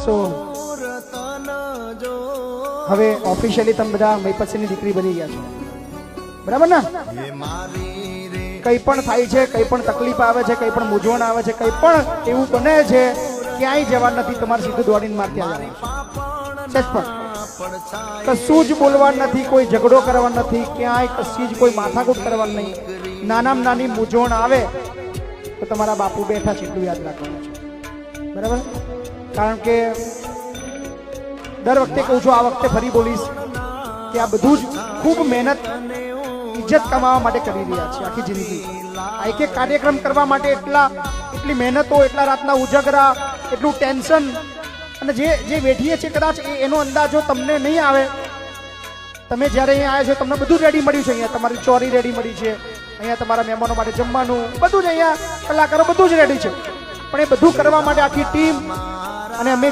સો હવે ઓફિશિયલી તમે બધા મહીપતસિંહની દીકરી બની ગયા છો, બરાબર ને? કંઈ પણ થાય છે, કંઈ પણ તકલીફ આવે છે, કંઈ પણ મૂંઝવણ આવે છે, કંઈ પણ એવું બને છે, ક્યાંય જવા નથી, તમારે સીધું દોડીને માર ત્યાં જવાનું. કશું જ બોલવાનું નથી, કોઈ ઝઘડો કરવાનો નથી, ક્યાંય કશી જ કોઈ માથાકૂટ કરવાનું નહીં. નાનામાં નાની મૂંઝવણ આવે તો તમારા બાપુ બેઠા છે એટલું યાદ રાખવાનું છે, બરાબર? કારણ કે દર વખતે કહું છું, આ વખતે ફરી બોલીશ કે આ બધું જ ખૂબ મહેનત ઇજ્જત કમાવા માટે કરી રહ્યા છે આખી જિંદગી. આ એક એક કાર્યક્રમ કરવા માટે એટલી મહેનતો, એટલા રાતના ઉજાગરા, એટલું ટેન્શન, અને જે વેઠીએ છે કદાચ એનો અંદાજો તમને નહીં આવે. તમે જ્યારે અહીંયા આવ્યા છો તમને બધું રેડી મળ્યું છે. અહીંયા તમારી ચોરી રેડી મળી છે, અહીંયા તમારા મહેમાનો માટે જમવાનું બધું જ, અહીંયા કલાકારો બધું જ રેડી છે. પણ એ બધું કરવા માટે આખી ટીમ અને અમે